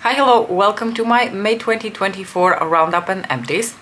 Hi, hello, welcome to my May 2024 roundup and empties.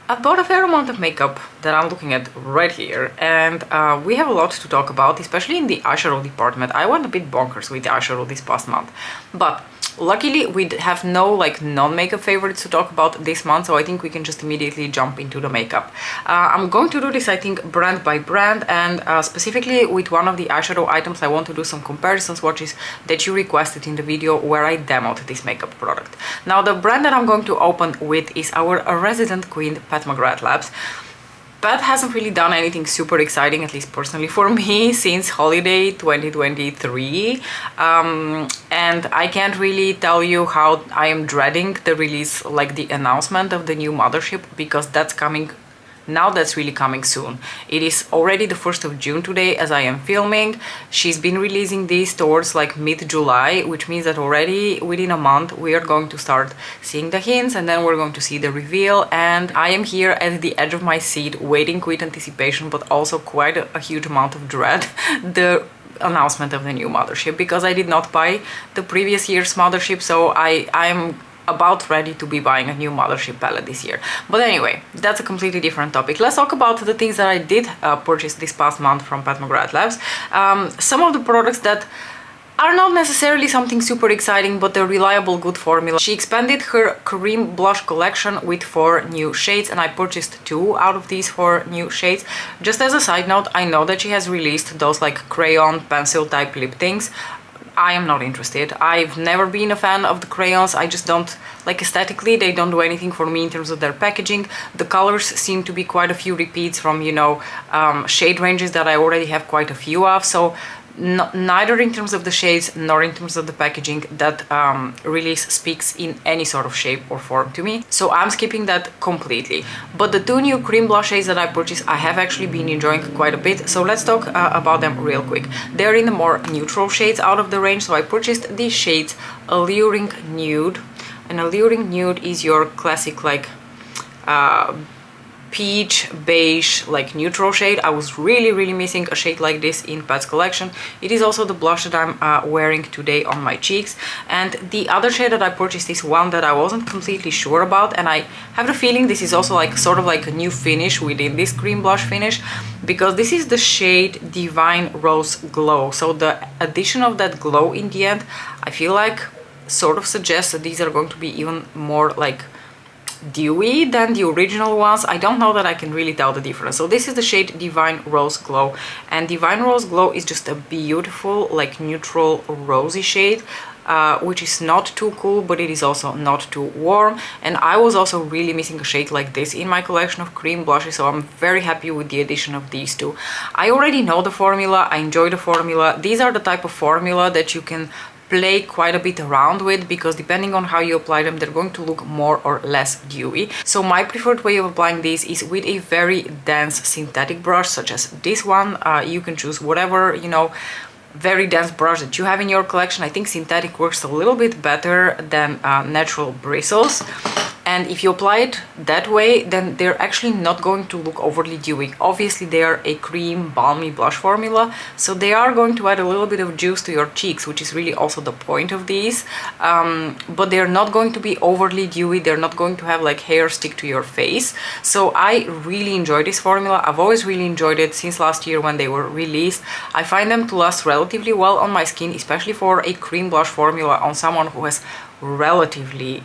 I've bought a fair amount of makeup that I'm looking at right here, and we have a lot to talk about, especially in the eyeshadow department. I went a bit bonkers with the eyeshadow this past month, but luckily we have no non-makeup favorites to talk about this month, so I think we can just immediately jump into the makeup. I'm going to do this, I think, brand by brand, and specifically with one of the eyeshadow items I want to do some comparison swatches that you requested in the video where I demoed this makeup product. Now, the brand that I'm going to open with is our resident queen, McGrath Labs. Pat hasn't really done anything super exciting, at least personally for me, since holiday 2023, and I can't really tell you how I am dreading the release, like the announcement of the new mothership, because that's coming now. That's really coming soon. It is already the 1st of June today as I am filming. She's been releasing these towards like mid-July, which means that already within a month we are going to start seeing the hints, and then we're going to see the reveal. And I am here at the edge of my seat waiting with anticipation, but also quite a huge amount of dread, the announcement of the new mothership, because I did not buy the previous year's mothership, so I'm about ready to be buying a new mothership palette this year. But anyway, that's a completely different topic. Let's talk about the things that I did purchase this past month from McGrath Labs. Some of the products that are not necessarily something super exciting, but a reliable good formula. She expanded her cream blush collection with 4 new shades, and I purchased 2 out of these 4 new shades. Just as a side note, I know that she has released those like crayon pencil type lip things. I am not interested. I've never been a fan of the crayons. I just don't, like, aesthetically they don't do anything for me in terms of their packaging. The colors seem to be quite a few repeats from, you know, shade ranges that I already have quite a few of, so neither in terms of the shades nor in terms of the packaging that release speaks in any sort of shape or form to me, so I'm skipping that completely. But the 2 new cream blush shades that I purchased, I have actually been enjoying quite a bit, so let's talk about them real quick. They're in the more neutral shades out of the range, so I purchased these shades: Alluring Nude. And Alluring Nude is your classic like peach beige like neutral shade. I was really missing a shade like this in Pat's collection. It is also the blush that I'm wearing today on my cheeks. And the other shade that I purchased is one that I wasn't completely sure about, and I have the feeling this is also like sort of like a new finish within this cream blush finish, because this is the shade Divine Rose Glow. So the addition of that glow in the end, I feel like sort of suggests that these are going to be even more like dewy than the original ones. I don't know that I can really tell the difference. So this is the shade Divine Rose Glow, and Divine Rose Glow is just a beautiful like neutral rosy shade, which is not too cool, but it is also not too warm. And I was also really missing a shade like this in my collection of cream blushes, so I'm very happy with the addition of these 2. I already know the formula, I enjoy the formula. These are the type of formula that you can play quite a bit around with, because depending on how you apply them, they're going to look more or less dewy. So my preferred way of applying these is with a very dense synthetic brush, such as this one. You can choose whatever, you know, very dense brush that you have in your collection. I think synthetic works a little bit better than natural bristles. And if you apply it that way, then they're actually not going to look overly dewy. Obviously, they are a cream balmy blush formula, so they are going to add a little bit of juice to your cheeks, which is really also the point of these. But they're not going to be overly dewy. They're not going to have like hair stick to your face. So I really enjoy this formula. I've always really enjoyed it since last year when they were released. I find them to last relatively well on my skin, especially for a cream blush formula on someone who has relatively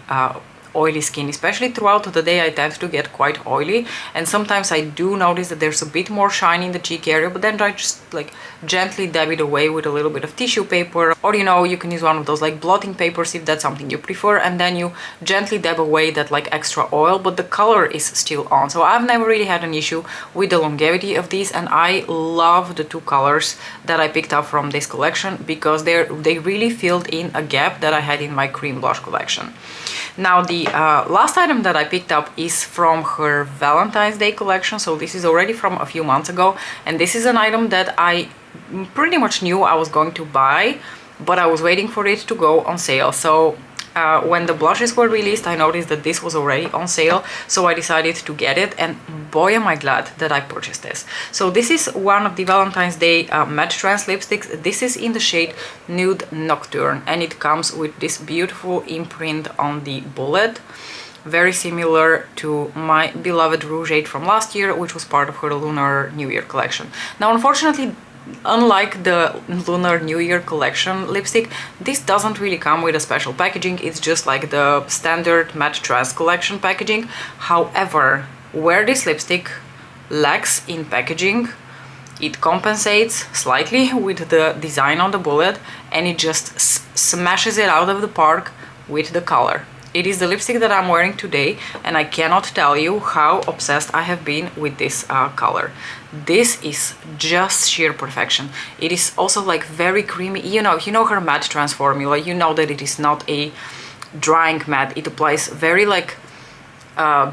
oily skin. Especially throughout the day I tend to get quite oily, and sometimes I do notice that there's a bit more shine in the cheek area, but then I just like gently dab it away with a little bit of tissue paper, or you know, you can use one of those like blotting papers if that's something you prefer, and then you gently dab away that like extra oil, but the color is still on. So I've never really had an issue with the longevity of these, and I love the 2 colors that I picked up from this collection, because they really filled in a gap that I had in my cream blush collection. Now, the last item that I picked up is from her Valentine's Day collection, so this is already from a few months ago, and this is an item that I pretty much knew I was going to buy, but I was waiting for it to go on sale. So when the blushes were released, I noticed that this was already on sale, so I decided to get it, and boy am I glad that I purchased this. So this is one of the Valentine's Day matte trans lipsticks. This is in the shade Nude Nocturne, and it comes with this beautiful imprint on the bullet, very similar to my beloved Rougeade from last year, which was part of her Lunar New Year collection. Now, unfortunately, unlike the Lunar New Year collection lipstick, this doesn't really come with a special packaging. It's just like the standard matte trans collection packaging. However, where this lipstick lacks in packaging, it compensates slightly with the design on the bullet, and it just smashes it out of the park with the color. It is the lipstick that I'm wearing today, and I cannot tell you how obsessed I have been with this color. This is just sheer perfection. It is also like very creamy. You know her matte trans formula. You know that it is not a drying matte. It applies very like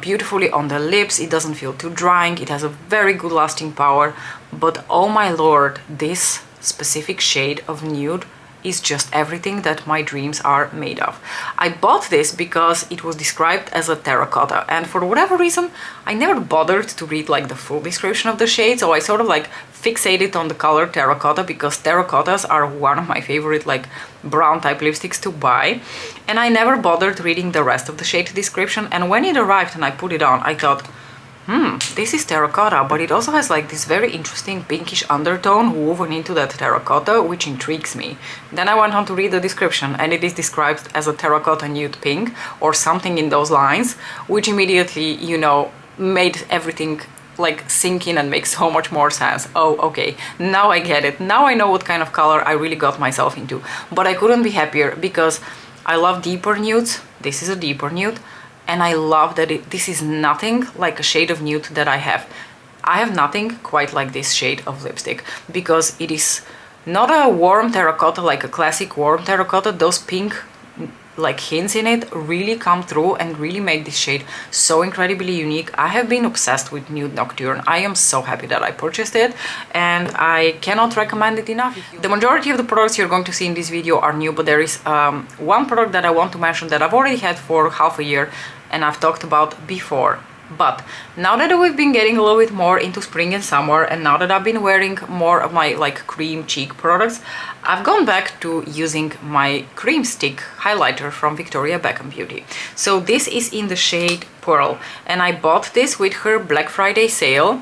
beautifully on the lips. It doesn't feel too drying. It has a very good lasting power. But oh my lord, this specific shade of nude is just everything that my dreams are made of. I bought this because it was described as a terracotta, and for whatever reason I never bothered to read like the full description of the shade, so I sort of like fixated on the color terracotta because terracottas are one of my favorite like brown type lipsticks to buy, and I never bothered reading the rest of the shade description. And when it arrived and I put it on, I thought, this is terracotta, but it also has like this very interesting pinkish undertone woven into that terracotta, which intrigues me. Then I went on to read the description, and it is described as a terracotta nude pink or something in those lines, which immediately, you know, made everything like sink in and make so much more sense. Oh, okay, now I get it. Now I know what kind of color I really got myself into. But I couldn't be happier because I love deeper nudes. This is a deeper nude. And I love that this is nothing like a shade of nude that I have. I have nothing quite like this shade of lipstick because it is not a warm terracotta like a classic warm terracotta. Those pink like hints in it really come through and really make this shade so incredibly unique. I have been obsessed with Nude Nocturne. I am so happy that I purchased it, and I cannot recommend it enough. The majority of the products you're going to see in this video are new, but there is one product that I want to mention that I've already had for half a year and I've talked about before. But now that we've been getting a little bit more into spring and summer, and now that I've been wearing more of my like cream cheek products, I've gone back to using my cream stick highlighter from Victoria Beckham Beauty. So this is in the shade Pearl, and I bought this with her Black Friday sale,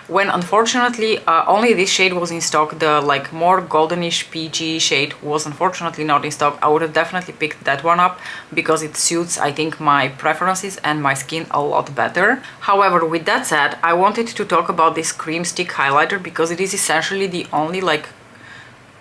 when unfortunately only this shade was in stock. The like more goldenish peachy shade was unfortunately not in stock. I would have definitely picked that one up because it suits, I think, my preferences and my skin a lot better. However, with that said, I wanted to talk about this cream stick highlighter because it is essentially the only like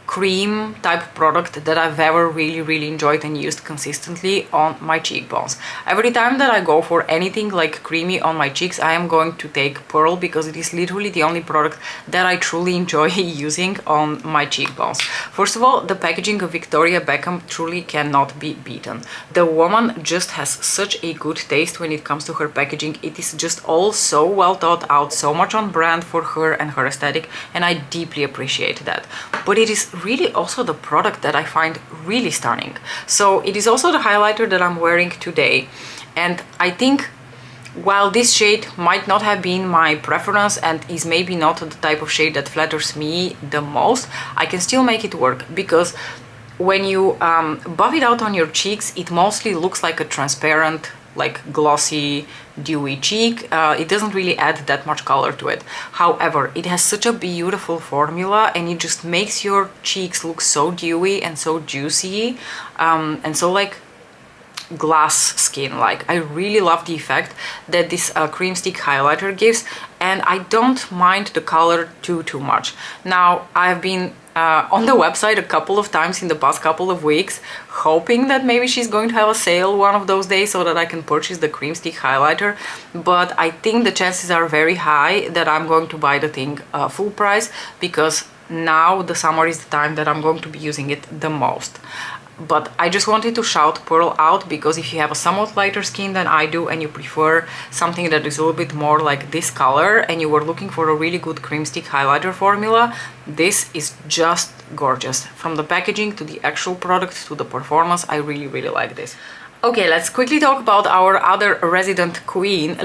cream type product that I've ever really enjoyed and used consistently on my cheekbones. Every time that I go for anything like creamy on my cheeks, I am going to take Pearl because it is literally the only product that I truly enjoy using on my cheekbones. First of all, the packaging of Victoria Beckham truly cannot be beaten. The woman just has such a good taste when it comes to her packaging. It is just all so well thought out, so much on brand for her and her aesthetic, and I deeply appreciate that. But it is really also the product that I find really stunning. So it is also the highlighter that I'm wearing today, and I think while this shade might not have been my preference and is maybe not the type of shade that flatters me the most, I can still make it work because when you buff it out on your cheeks, it mostly looks like a transparent, like glossy, dewy cheek. It doesn't really add that much color to it. However, it has such a beautiful formula, and it just makes your cheeks look so dewy and so juicy, and so like glass skin like. I really love the effect that this cream stick highlighter gives, and I don't mind the color too much. Now, I've been on the website a couple of times in the past couple of weeks, hoping that maybe she's going to have a sale one of those days so that I can purchase the cream stick highlighter, but I think the chances are very high that I'm going to buy the thing full price because now the summer is the time that I'm going to be using it the most. but I just wanted to shout Pearl out because if you have a somewhat lighter skin than I do and you prefer something that is a little bit more like this color and you were looking for a really good cream stick highlighter formula, this is just gorgeous. From the packaging to the actual product to the performance, I really like this. Okay, let's quickly talk about our other resident queen,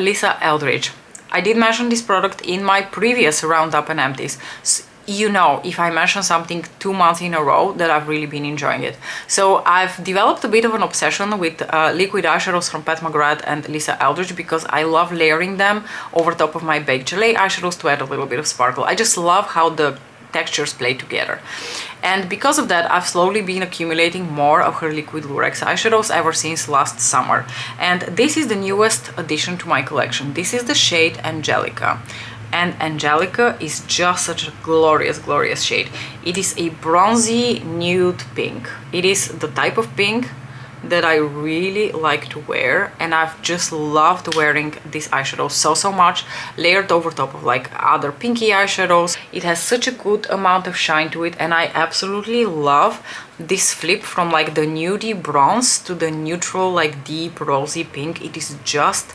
Eldridge. I did mention this product in my previous Roundup and Empties. You know, if I mention something 2 months in a row, that I've really been enjoying it. So I've developed a bit of an obsession with liquid eyeshadows from McGrath and Eldridge because I love layering them over top of my baked gelée eyeshadows to add a little bit of sparkle. I just love how the textures play together. And because of that, I've slowly been accumulating more of her liquid lurex eyeshadows ever since last summer. And this is the newest addition to my collection. This is the shade Anjelica. And Anjelica is just such a glorious shade. It is a bronzy nude pink. It is the type of pink that I really like to wear, and I've just loved wearing this eyeshadow so much, layered over top of like other pinky eyeshadows. It has such a good amount of shine to it, and I absolutely love this flip from like the nudie bronze to the neutral like deep rosy pink. It is just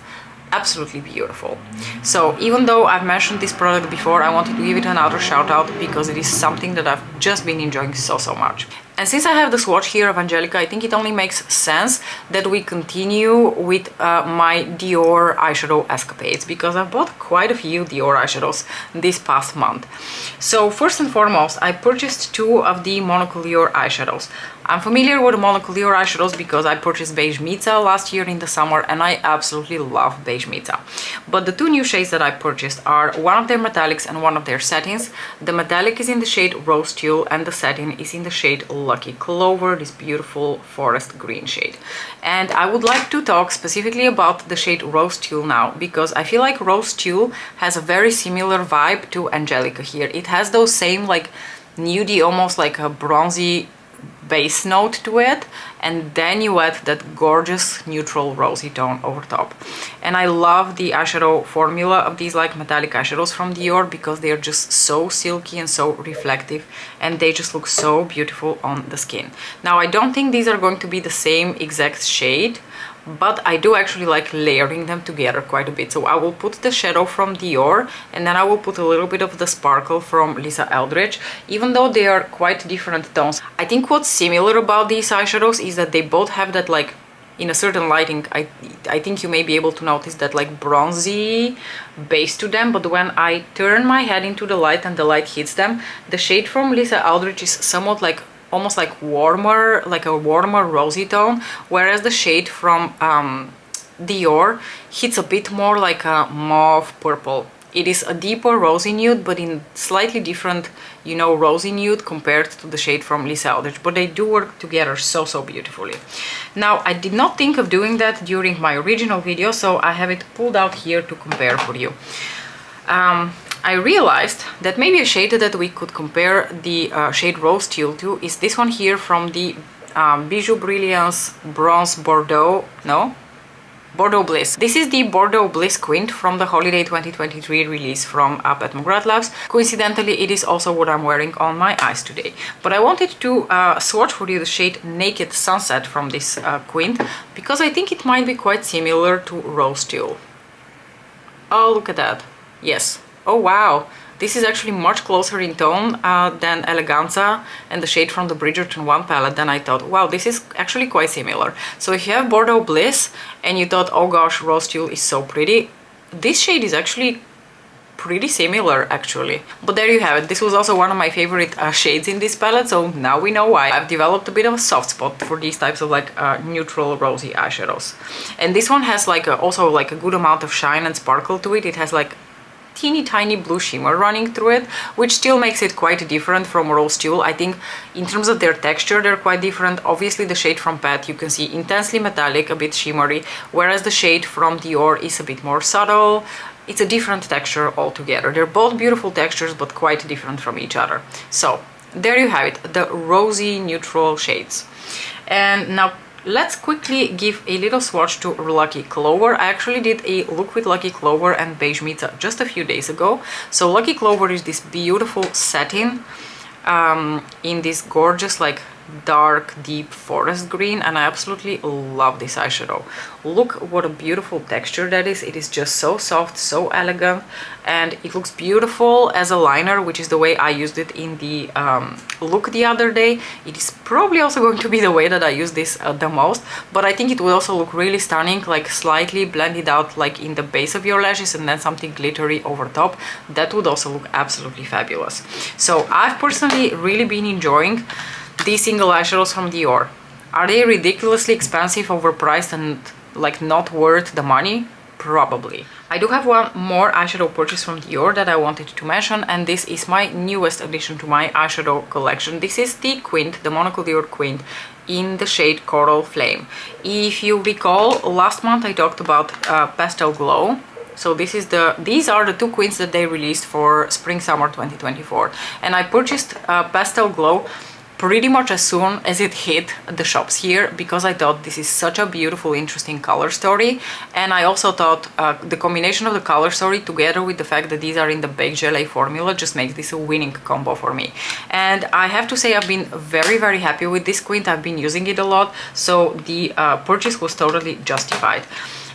absolutely beautiful. So even though I've mentioned this product before, I wanted to give it another shout out because it is something that I've just been enjoying so much. And since I have the swatch here of Anjelica, I think it only makes sense that we continue with my Dior eyeshadow escapades, because I've bought quite a few Dior eyeshadows this past month. So first and foremost, I purchased 2 of the Monocolor eyeshadows. I'm familiar with the Monocolor eyeshadows because I purchased Beige Mica last year in the summer, and I absolutely love Beige Mica. But the 2 new shades that I purchased are one of their metallics and one of their satins. The metallic is in the shade Rose Tulle and the satin is in the shade Lucky Clover, this beautiful forest green shade. And I would like to talk specifically about the shade Rose Tulle now, because I feel like Rose Tulle has a very similar vibe to Anjelica here. It has those same like nudie, almost like a bronzy base note to it, and then you add that gorgeous neutral rosy tone over top. And I love the eyeshadow formula of these like metallic eyeshadows from Dior because they are just so silky and so reflective, and they just look so beautiful on the skin. Now I don't think these are going to be the same exact shade, but I do actually like layering them together quite a bit. So I will put the shadow from Dior and then I will put a little bit of the sparkle from Eldridge, even though they are quite different tones. I think what's similar about these eyeshadows is that they both have that like, in a certain lighting, I think you may be able to notice that like bronzy base to them, but when I turn my head into the light and the light hits them, the shade from Eldridge is somewhat like almost like warmer, like a warmer rosy tone, whereas the shade from Dior hits a bit more like a mauve purple. It is a deeper rosy nude, but in slightly different, you know, rosy nude compared to the shade from Eldridge, but they do work together so beautifully. Now, I did not think of doing that during my original video, so I have it pulled out here to compare for you. I realized that maybe a shade that we could compare the shade Rose Tulle to is this one here from the Bijou Brilliance Bronze Bordeaux, no? Bordeaux Bliss. This is the Bordeaux Bliss Quint from the Holiday 2023 release from McGrath Labs. Coincidentally, it is also what I'm wearing on my eyes today. But I wanted to swatch for you the shade Naked Sunset from this Quint, because I think it might be quite similar to Rose Tulle. Oh, look at that. Yes. Oh wow, this is actually much closer in tone than Eleganza and the shade from the Bridgerton 1 palette. Then I thought, wow, this is actually quite similar. So if you have Bordeaux Bliss and you thought, oh gosh, Rose Tulle is so pretty, this shade is actually pretty similar actually. But there you have it. This was also one of my favorite shades in this palette, so now we know why. I've developed a bit of a soft spot for these types of like neutral rosy eyeshadows. And this one has like also like a good amount of shine and sparkle to it. It has like teeny tiny blue shimmer running through it, which still makes it quite different from Rose Tulle. I think in terms of their texture, they're quite different. Obviously the shade from Pat, you can see intensely metallic, a bit shimmery, whereas the shade from Dior is a bit more subtle. It's a different texture altogether. They're both beautiful textures, but quite different from each other. So there you have it, the rosy neutral shades. And now let's quickly give a little swatch to Lucky Clover. I actually did a look with Lucky Clover and Beige Mica just a few days ago. So Lucky Clover is this beautiful satin in this gorgeous like dark deep forest green, and I absolutely love this eyeshadow. Look what a beautiful texture that is. It is just so soft, so elegant, and it looks beautiful as a liner, which is the way I used it in the look the other day. It is probably also going to be the way that I use this the most, but I think it will also look really stunning, like slightly blended out like in the base of your lashes and then something glittery over top. That would also look absolutely fabulous. So I've personally really been enjoying these single eyeshadows from Dior. Are they ridiculously expensive, overpriced, and like not worth the money? Probably. I do have one more eyeshadow purchase from Dior that I wanted to mention, and this is my newest addition to my eyeshadow collection. This is the Quint, the Monocle Dior Quint, in the shade Coral Flame. If you recall, last month I talked about Pastel Glow. So these are the two quints that they released for Spring Summer 2024, and I purchased Pastel Glow pretty much as soon as it hit the shops here, because I thought this is such a beautiful, interesting color story, and I also thought the combination of the color story together with the fact that these are in the Baked Gelée formula just makes this a winning combo for me. And I have to say I've been very, very happy with this quint. I've been using it a lot, so the purchase was totally justified.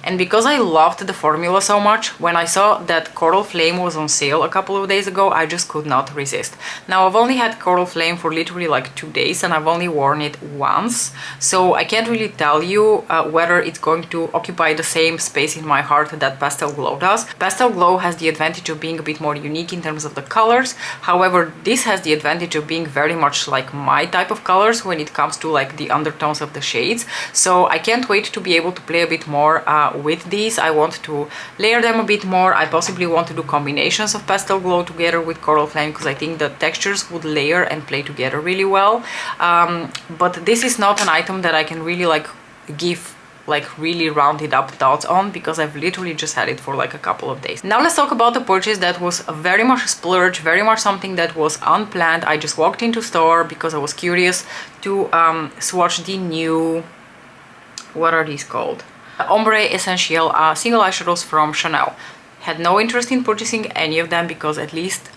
And because I loved the formula so much, when I saw that Coral Flame was on sale a couple of days ago, I just could not resist. Now, I've only had Coral Flame for literally like 2 days, and I've only worn it once, so I can't really tell you whether it's going to occupy the same space in my heart that Pastel Glow does. Pastel Glow has the advantage of being a bit more unique in terms of the colors. However, this has the advantage of being very much like my type of colors when it comes to like the undertones of the shades. So I can't wait to be able to play a bit more with these. I want to layer them a bit more. I possibly want to do combinations of Pastel Glow together with Coral Flame, because I think the textures would layer and play together really well. But this is not an item that I can really like give like really rounded up thoughts on, because I've literally just had it for like a couple of days. Now let's talk about the purchase that was very much a splurge, very much something that was unplanned. I just walked into store because I was curious to swatch the new, what are these called? Ombre Essential single eyeshadows from Chanel. Had no interest in purchasing any of them, because at least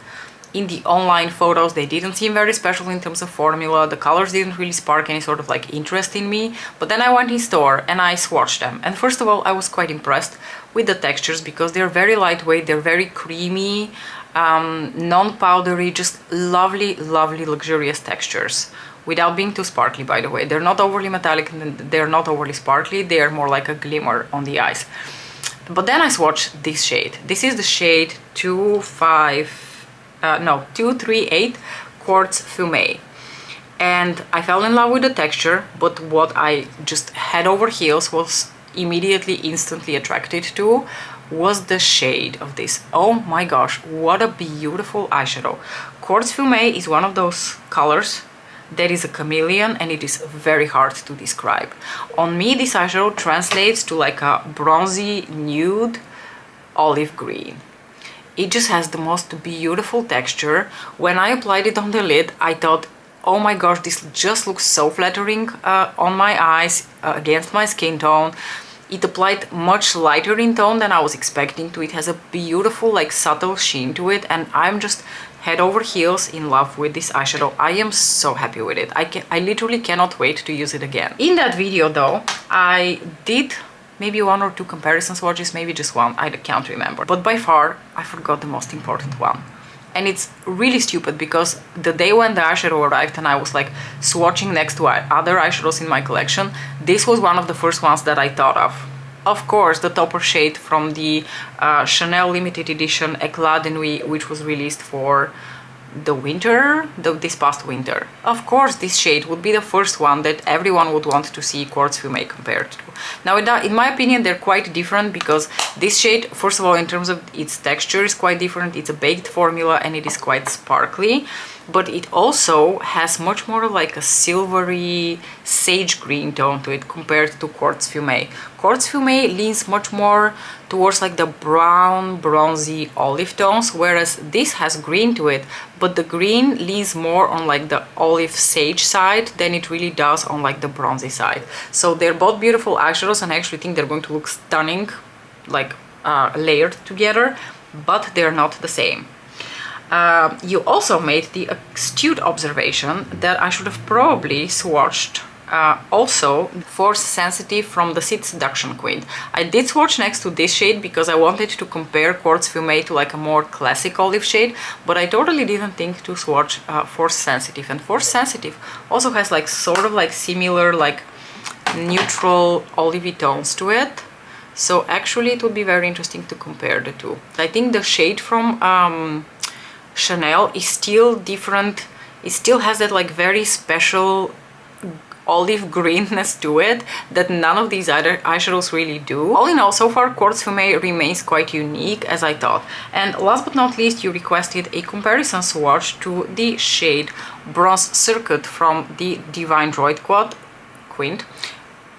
in the online photos they didn't seem very special in terms of formula. The colors didn't really spark any sort of like interest in me. But then I went in store and I swatched them, and first of all I was quite impressed with the textures, because they're very lightweight, they're very creamy, non-powdery, just lovely, lovely, luxurious textures. Without being too sparkly, by the way. They're not overly metallic and they're not overly sparkly. They are more like a glimmer on the eyes. But then I swatched this shade. This is the shade 238 Quartz Fume. And I fell in love with the texture, but what I just head over heels was immediately, instantly attracted to was the shade of this. Oh my gosh, what a beautiful eyeshadow. Quartz Fume is one of those colors that is a chameleon, and it is very hard to describe. On me, this eyeshadow translates to like a bronzy nude olive green. It just has the most beautiful texture. When I applied it on the lid, I thought, oh my gosh, this just looks so flattering on my eyes, against my skin tone. It applied much lighter in tone than I was expecting to. It has a beautiful, like, subtle sheen to it, and I'm just head over heels in love with this eyeshadow. I am so happy with it. I literally cannot wait to use it again. In that video though, I did maybe 1 or 2 comparison swatches, maybe just one, I can't remember. But by far, I forgot the most important one. And it's really stupid, because the day when the eyeshadow arrived and I was like swatching next to other eyeshadows in my collection, this was one of the first ones that I thought of. Of course, the topper shade from the Chanel limited edition Eclat de Nuit, which was released for the winter, this past winter. Of course, this shade would be the first one that everyone would want to see Quartz Fume compared to. Now, in my opinion, they're quite different, because this shade, first of all, in terms of its texture, is quite different. It's a baked formula and it is quite sparkly, but it also has much more like a silvery sage green tone to it compared to Quartz Fume. Quartz Fume leans much more towards like the brown, bronzy olive tones, whereas this has green to it, but the green leans more on like the olive sage side than it really does on like the bronzy side. So they're both beautiful eyeshadows, and I actually think they're going to look stunning, like layered together, but they're not the same. you also made the astute observation that I should have probably swatched also Force Sensitive from the Seed Seduction Quint. I did swatch next to this shade because I wanted to compare Quartz Fume to like a more classic olive shade, but I totally didn't think to swatch Force Sensitive. And Force Sensitive also has like sort of like similar like neutral olivey tones to it. So actually it would be very interesting to compare the two. I think the shade from Chanel is still different. It still has that like very special olive greenness to it that none of these other eyeshadows really do. All in all, so far Quartz Fume remains quite unique as I thought. And last but not least, you requested a comparison swatch to the shade Bronze Circuit from the Divine Droid Quint.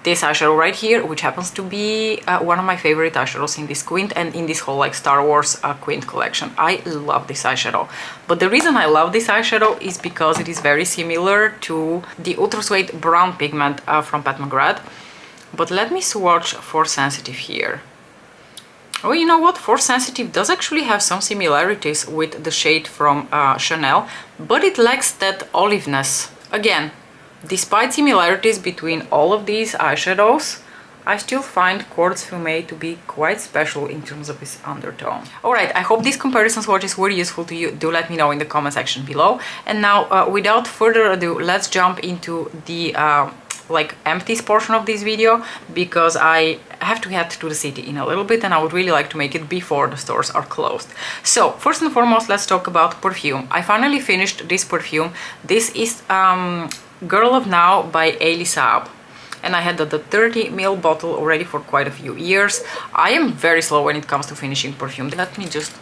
This eyeshadow right here, which happens to be one of my favorite eyeshadows in this quint and in this whole like Star Wars quint collection. I love this eyeshadow. But the reason I love this eyeshadow is because it is very similar to the Ultra Suede Brown pigment from Pat McGrath. But let me swatch Force Sensitive here. Oh, you know what? Force Sensitive does actually have some similarities with the shade from Chanel, but it lacks that oliveness. Again, despite similarities between all of these eyeshadows, I still find Quartz Fume to be quite special in terms of its undertone. Alright, I hope these comparison swatches were useful to you. Do let me know in the comment section below. And now, without further ado, let's jump into the like empties portion of this video, because I have to head to the city in a little bit and I would really like to make it before the stores are closed. So first and foremost, let's talk about perfume. I finally finished this perfume. This is Girl of Now by Elie Saab, and I had the 30 ml bottle already for quite a few years. I am very slow when it comes to finishing perfume. Let me just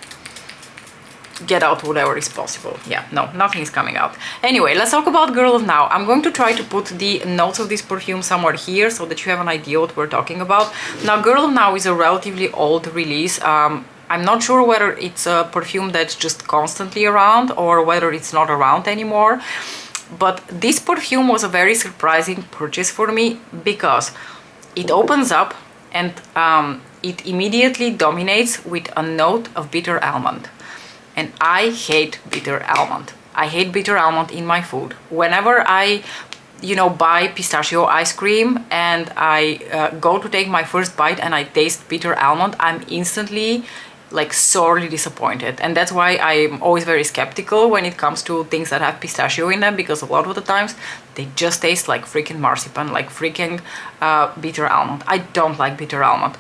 get out whatever is possible. Yeah, no, nothing is coming out. Anyway, let's talk about Girl of Now. I'm going to try to put the notes of this perfume somewhere here so that you have an idea what we're talking about. Now, Girl of Now is a relatively old release. I'm not sure whether it's a perfume that's just constantly around or whether it's not around anymore. But this perfume was a very surprising purchase for me because it opens up and it immediately dominates with a note of bitter almond. And I hate bitter almond. I hate bitter almond in my food. Whenever I, you know, buy pistachio ice cream and I go to take my first bite and I taste bitter almond, I'm instantly like sorely disappointed. And that's why I'm always very skeptical when it comes to things that have pistachio in them, because a lot of the times they just taste like freaking marzipan, like freaking bitter almond. I don't like bitter almond,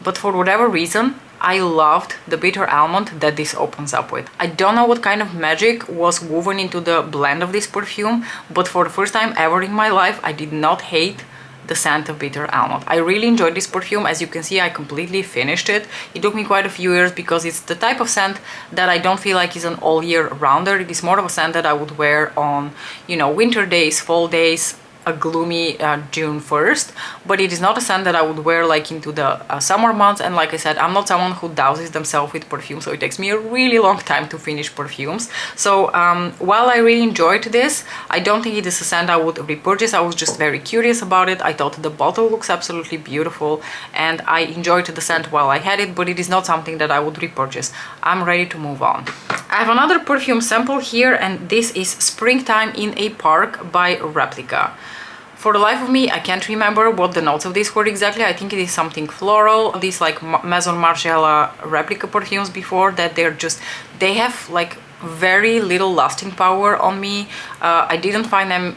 but for whatever reason I loved the bitter almond that this opens up with. I don't know what kind of magic was woven into the blend of this perfume, but for the first time ever in my life I did not hate the scent of bitter almond. I really enjoyed this perfume. As you can see, I completely finished it. It took me quite a few years because it's the type of scent that I don't feel like is an all year rounder. It is more of a scent that I would wear on, you know, winter days, fall days, a gloomy June 1st, but it is not a scent that I would wear like into the summer months. And like I said, I'm not someone who douses themselves with perfume, so it takes me a really long time to finish perfumes. So while I really enjoyed this, I don't think it is a scent I would repurchase. I was just very curious about it. I thought the bottle looks absolutely beautiful and I enjoyed the scent while I had it, but it is not something that I would repurchase. I'm ready to move on. I have another perfume sample here, and this is Springtime in a Park by Replica. For the life of me, I can't remember what the notes of this were exactly. I think it is something floral. These like Maison Margiela Replica perfumes before that, they have like very little lasting power on me. I didn't find them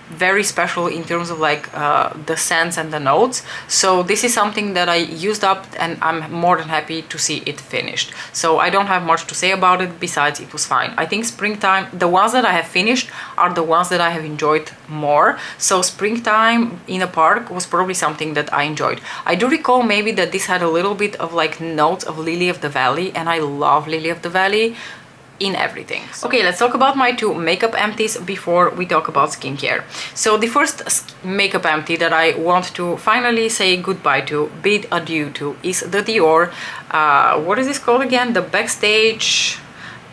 very special in terms of like the scents and the notes. So this is something that I used up and I'm more than happy to see it finished. So I don't have much to say about it besides it was fine. I think Springtime, the ones that I have finished are the ones that I have enjoyed more. So Springtime in a Park was probably something that I enjoyed. I do recall maybe that this had a little bit of like notes of Lily of the Valley, and I love Lily of the Valley in everything. So. Okay, let's talk about my two makeup empties before we talk about skincare. So the first makeup empty that I want to finally say goodbye to, bid adieu to, is the Dior, what is this called again? The Backstage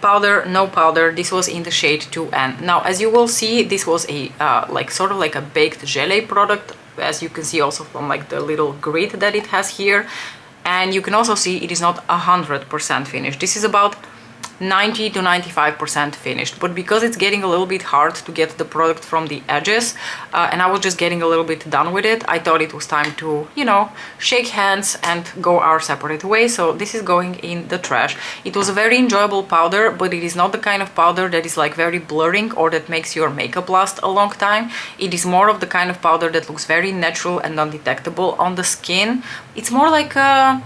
Powder No Powder. This was in the shade 2N. Now, as you will see, this was a like sort of like a baked gelée product, as you can see also from like the little grid that it has here. And you can also see it is not 100% finished. This is about 90 to 95% finished, but because it's getting a little bit hard to get the product from the edges and I was just getting a little bit done with it, I thought it was time to, you know, shake hands and go our separate ways. So this is going in the trash. It was a very enjoyable powder, but it is not the kind of powder that is like very blurring or that makes your makeup last a long time. It is more of the kind of powder that looks very natural and undetectable on the skin. It's more like a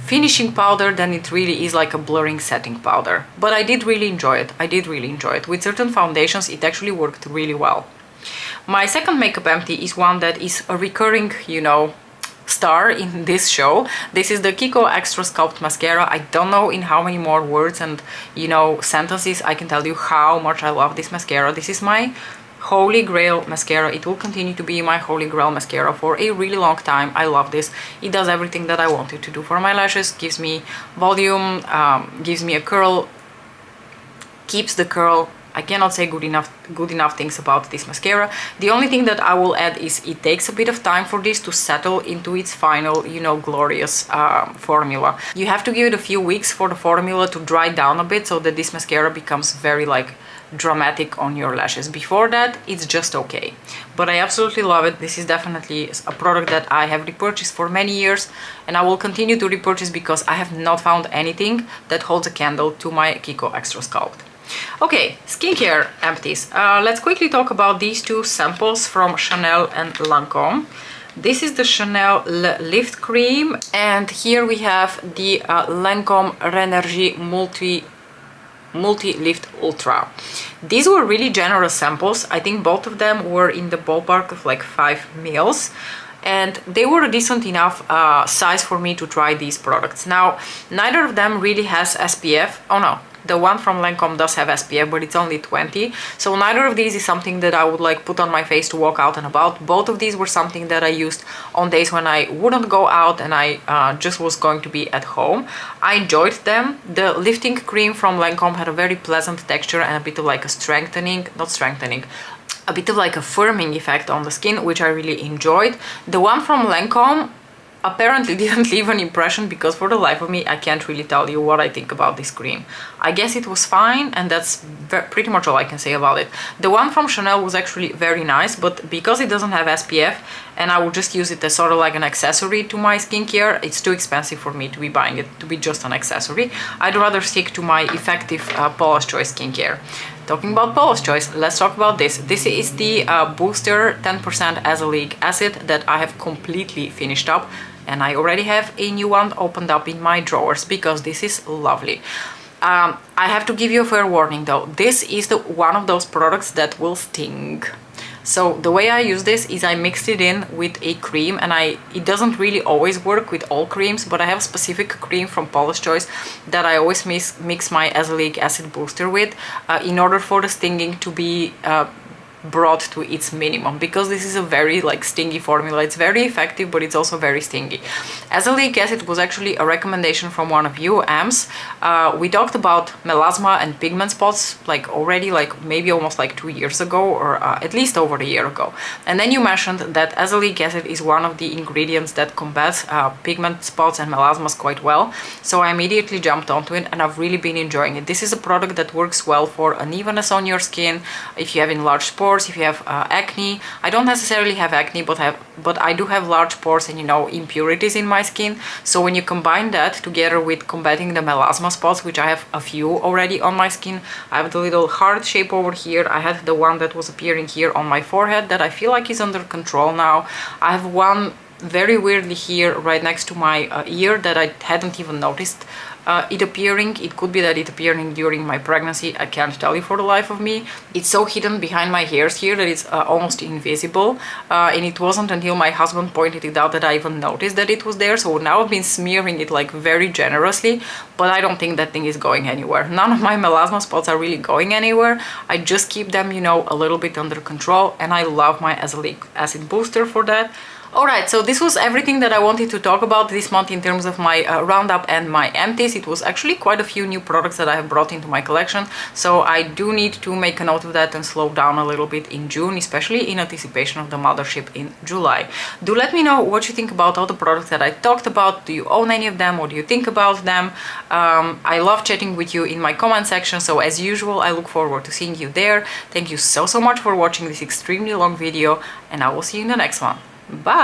finishing powder than it really is like a blurring setting powder. But I did really enjoy it. I did really enjoy it. With certain foundations, it actually worked really well. My second makeup empty is one that is a recurring, you know, star in this show. This is the Kiko Extra Sculpt Mascara. I don't know in how many more words and, you know, sentences I can tell you how much I love this mascara. This is my holy grail mascara. It will continue to be my holy grail mascara for a really long time. I love this. It does everything that I wanted to do for my lashes. Gives me volume, gives me a curl, keeps the curl. I cannot say good enough things about this mascara. The only thing that I will add is it takes a bit of time for this to settle into its final, you know, glorious formula. You have to give it a few weeks for the formula to dry down a bit so that this mascara becomes very like dramatic on your lashes. Before that, it's just okay. But I absolutely love it. This is definitely a product that I have repurchased for many years and I will continue to repurchase because I have not found anything that holds a candle to my Kiko Extra Sculpt. Okay, skincare empties. Let's quickly talk about these two samples from Chanel and Lancome. This is the Chanel Lift Cream and here we have the Lancome Rénergie Multi Lift Ultra. These were really generous samples. I think both of them were in the ballpark of like 5 mils and they were a decent enough size for me to try these products. Now, neither of them really has SPF. Oh no, the one from Lancome does have SPF, but it's only 20. So neither of these is something that I would like put on my face to walk out and about. Both of these were something that I used on days when I wouldn't go out and I just was going to be at home. I enjoyed them. The lifting cream from Lancome had a very pleasant texture and a bit of like a a bit of like a firming effect on the skin, which I really enjoyed. The one from Lancome apparently didn't leave an impression because for the life of me I can't really tell you what I think about this cream. I guess it was fine and that's pretty much all I can say about it. The one from Chanel was actually very nice, but because it doesn't have SPF and I would just use it as sort of like an accessory to my skincare, it's too expensive for me to be buying it to be just an accessory. I'd rather stick to my effective Paula's Choice skincare. Talking about Paula's Choice, let's talk about this. This is the Booster 10% azelaic acid that I have completely finished up and I already have a new one opened up in my drawers because this is lovely. I have to give you a fair warning though. This is one of those products that will sting. So the way I use this is I mixed it in with a cream and it doesn't really always work with all creams, but I have a specific cream from Paula's Choice that I always mix my azelaic acid booster with in order for the stinging to be brought to its minimum, because this is a very like stingy formula. It's very effective, but it's also very stingy. Azelaic acid was actually a recommendation from one of you, Ams. We talked about melasma and pigment spots like already like maybe almost like 2 years ago, or at least over a year ago. And then you mentioned that azelaic acid is one of the ingredients that combats pigment spots and melasmas quite well. So I immediately jumped onto it and I've really been enjoying it. This is a product that works well for unevenness on your skin, if you have enlarged pores, if you have acne. I don't necessarily have acne, but I do have large pores and, you know, impurities in my skin. So when you combine that together with combating the melasma spots, which I have a few already on my skin, I have the little heart shape over here. I had the one that was appearing here on my forehead that I feel like is under control now. I have one very weirdly here right next to my ear that I hadn't even noticed it appearing. It could be that it appearing during my pregnancy. I can't tell you for the life of me. It's so hidden behind my hairs here that it's almost invisible, and it wasn't until my husband pointed it out that I even noticed that it was there. So now I've been smearing it like very generously, but I don't think that thing is going anywhere. None of my melasma spots are really going anywhere. I just keep them, you know, a little bit under control, and I love my azelaic acid booster for that. Alright, so this was everything that I wanted to talk about this month in terms of my roundup and my empties. It was actually quite a few new products that I have brought into my collection, so I do need to make a note of that and slow down a little bit in June, especially in anticipation of the mothership in July. Do let me know what you think about all the products that I talked about. Do you own any of them? What do you think about them? I love chatting with you in my comment section, so as usual I look forward to seeing you there. Thank you so much for watching this extremely long video, and I will see you in the next one. Bye!